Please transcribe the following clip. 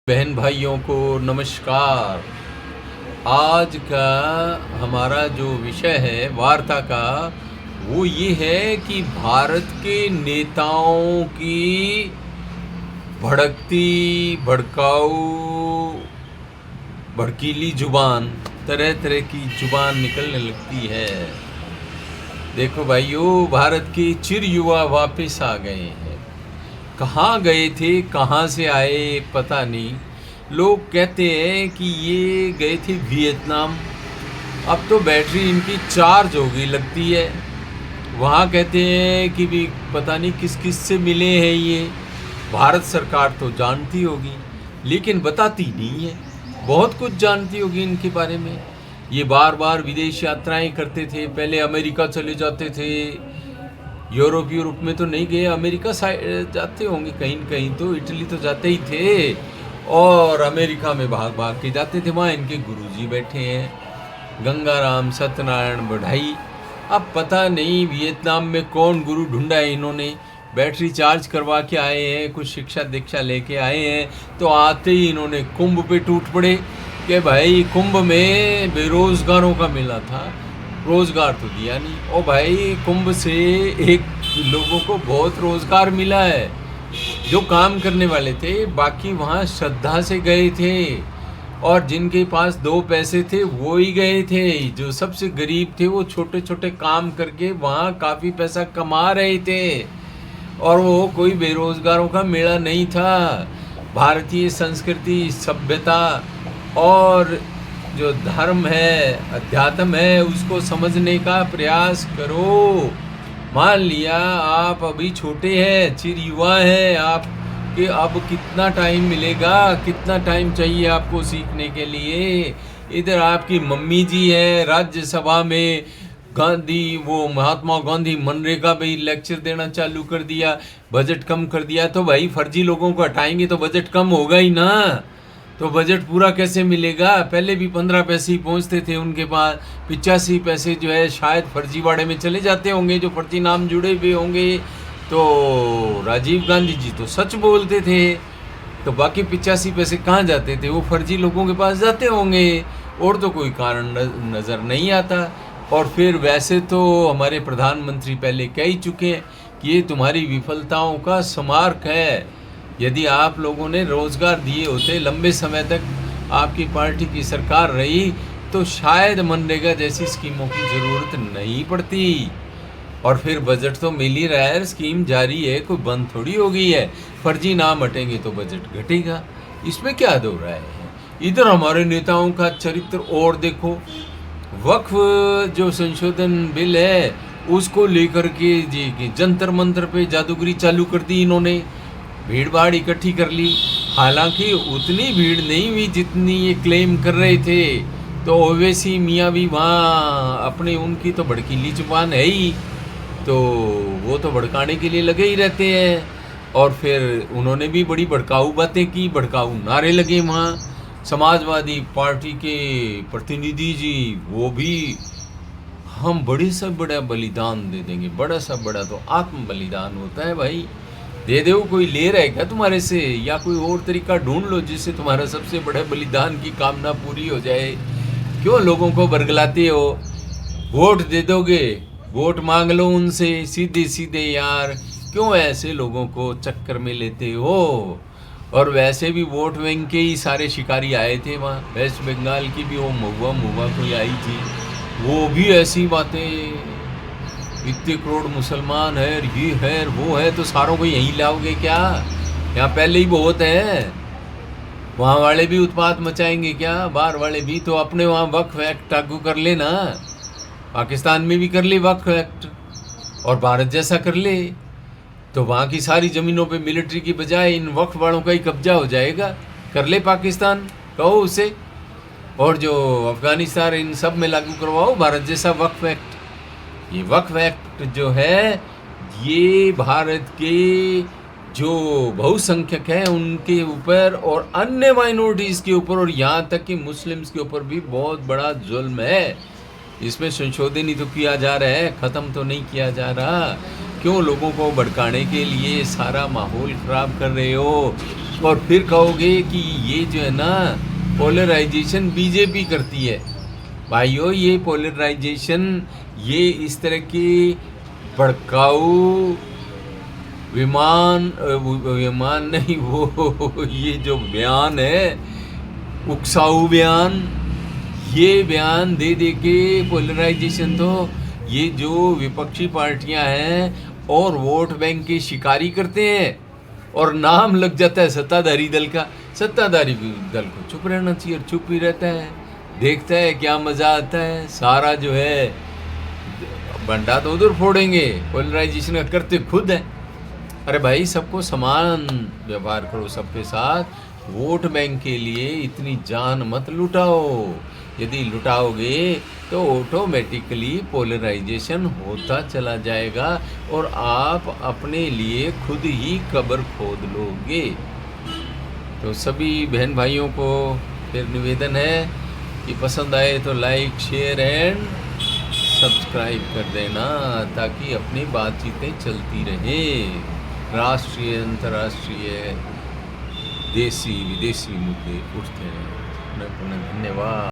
बहन भाइयों को नमस्कार। आज का हमारा जो विषय है वार्ता का वो ये है कि भारत के नेताओं की भड़कती भड़काऊ भड़कीली जुबान, तरह तरह की जुबान निकलने लगती है। देखो भाइयों, भारत के चिर युवा वापस आ गए हैं। कहाँ गए थे, कहाँ से आए पता नहीं। लोग कहते हैं कि ये गए थे वियतनाम। अब तो बैटरी इनकी चार्ज हो गई लगती है। वहाँ कहते हैं कि भी पता नहीं किस किस से मिले हैं ये। भारत सरकार तो जानती होगी लेकिन बताती नहीं है। बहुत कुछ जानती होगी इनके बारे में। ये बार बार विदेश यात्राएं करते थे। पहले अमेरिका चले जाते थे, यूरोप में तो नहीं गए, अमेरिका साइड जाते होंगे कहीं न कहीं, तो इटली तो जाते ही थे। और अमेरिका में भाग भाग के जाते थे। वहाँ इनके गुरुजी बैठे हैं, गंगाराम सत्यनारायण बढ़ाई। अब पता नहीं वियतनाम में कौन गुरु ढूंढा है इन्होंने। बैटरी चार्ज करवा के आए हैं, कुछ शिक्षा दीक्षा लेके आए हैं, तो आते ही इन्होंने कुंभ पे टूट पड़े कि भाई कुंभ में बेरोजगारों का मिला था, रोजगार तो दिया नहीं। ओ भाई, कुंभ से एक लोगों को बहुत रोजगार मिला है जो काम करने वाले थे। बाकी वहाँ श्रद्धा से गए थे और जिनके पास दो पैसे थे वो ही गए थे। जो सबसे गरीब थे वो छोटे छोटे काम करके वहाँ काफ़ी पैसा कमा रहे थे और वो कोई बेरोजगारों का मेला नहीं था। भारतीय संस्कृति, सभ्यता और जो धर्म है, अध्यात्म है, उसको समझने का प्रयास करो। मान लिया आप अभी छोटे हैं, चिर युवा हैं आप, कि अब कितना टाइम मिलेगा, कितना टाइम चाहिए आपको सीखने के लिए। इधर आपकी मम्मी जी है राज्यसभा में, महात्मा गांधी मनरेगा पे लेक्चर देना चालू कर दिया, बजट कम कर दिया। तो भाई फर्जी लोगों को हटाएंगे तो बजट कम होगा ही ना। तो बजट पूरा कैसे मिलेगा? पहले भी 15 पैसे ही पहुंचते थे उनके पास। 85 पैसे जो है शायद फर्जीवाड़े में चले जाते होंगे, जो फर्जी नाम जुड़े हुए होंगे। तो राजीव गांधी जी तो सच बोलते थे, तो बाकी 85 पैसे कहाँ जाते थे? वो फर्जी लोगों के पास जाते होंगे, और तो कोई कारण नज़र नहीं आता। और फिर वैसे तो हमारे प्रधानमंत्री पहले कह ही चुके हैं कि ये तुम्हारी विफलताओं का स्मारक है। यदि आप लोगों ने रोज़गार दिए होते, लंबे समय तक आपकी पार्टी की सरकार रही, तो शायद मनरेगा जैसी स्कीमों की ज़रूरत नहीं पड़ती। और फिर बजट तो मिल ही रहा है, स्कीम जारी है, कोई बंद थोड़ी हो गई है। फर्जी नाम हटेंगे तो बजट घटेगा, इसमें क्या दो राय है। इधर हमारे नेताओं का चरित्र और देखो। वक्फ जो संशोधन बिल है उसको लेकर के जी जंतर मंतर पे जादूगरी चालू कर दी इन्होंने, भीड़ भाड़ इकट्ठी कर ली। हालांकि उतनी भीड़ नहीं हुई जितनी ये क्लेम कर रहे थे। तो ओवैसी मियाँ भी वहाँ अपने, उनकी तो भड़कीली जुबान है ही, तो वो तो भड़काने के लिए लगे ही रहते हैं। और फिर उन्होंने भी बड़ी भड़काऊ बातें की, भड़काऊ नारे लगे वहाँ। समाजवादी पार्टी के प्रतिनिधि जी वो भी, हम बड़े से बड़ा बलिदान दे देंगे। बड़ा सा बड़ा तो आत्म बलिदान होता है भाई। दे दो, कोई ले रहा है क्या तुम्हारे से? या कोई और तरीका ढूंढ लो जिससे तुम्हारा सबसे बड़े बलिदान की कामना पूरी हो जाए। क्यों लोगों को बरगलाते हो? वोट दे दोगे, वोट मांग लो उनसे सीधे सीधे यार। क्यों ऐसे लोगों को चक्कर में लेते हो? और वैसे भी वोट बैंक के ही सारे शिकारी आए थे वहाँ। वेस्ट बंगाल की भी वो महुआ कोई आई थी, वो भी ऐसी बातें, इतने करोड़ मुसलमान है, ये है वो है, तो सारों को यहीं लाओगे क्या? यहाँ पहले ही बहुत है। वहाँ वाले भी उत्पात मचाएंगे क्या? बाहर वाले भी तो अपने वहाँ वक्फ एक्ट लागू कर लेना। पाकिस्तान में भी कर ले वक्फ एक्ट, और भारत जैसा कर ले, तो वहाँ की सारी ज़मीनों पे मिलिट्री की बजाय इन वक्फ वालों का ही कब्जा हो जाएगा। कर ले पाकिस्तान, कहो उसे। और जो अफ़गानिस्तान, इन सब में लागू करवाओ भारत जैसा वक्फ एक्ट। ये वक्फ एक्ट जो है, ये भारत के जो बहुसंख्यक हैं उनके ऊपर और अन्य माइनॉरिटीज़ के ऊपर, और यहाँ तक कि मुस्लिम्स के ऊपर भी बहुत बड़ा जुल्म है। इसमें संशोधन ही तो किया जा रहा है, ख़त्म तो नहीं किया जा रहा। क्यों लोगों को भड़काने के लिए सारा माहौल ख़राब कर रहे हो? और फिर कहोगे कि ये जो है ना पोलराइजेशन बीजेपी करती है। भाइयों, ये पोलराइजेशन, ये इस तरह के भड़काऊ विमान नहीं, वो ये जो बयान है, उकसाऊ बयान, ये बयान दे दे के पोलराइजेशन, तो ये जो विपक्षी पार्टियां हैं और वोट बैंक के शिकारी करते हैं, और नाम लग जाता है सत्ताधारी दल का। सत्ताधारी दल को चुप रहना चाहिए, और चुप ही रहता है, देखता है क्या मज़ा आता है। सारा जो है बंटा तो उधर फोड़ेंगे, पोलराइजेशन का करते खुद है। अरे भाई, सबको समान व्यवहार करो सबके साथ। वोट बैंक के लिए इतनी जान मत लुटाओ। यदि लुटाओगे तो ऑटोमेटिकली पोलराइजेशन होता चला जाएगा और आप अपने लिए खुद ही कब्र खोद लोगे। तो सभी बहन भाइयों को फिर निवेदन है कि पसंद आए तो लाइक, शेयर एंड सब्सक्राइब कर देना, ताकि अपनी बातचीतें चलती रहें। राष्ट्रीय, अंतर्राष्ट्रीय, देसी विदेशी मुद्दे उठते रहें। धन्यवाद।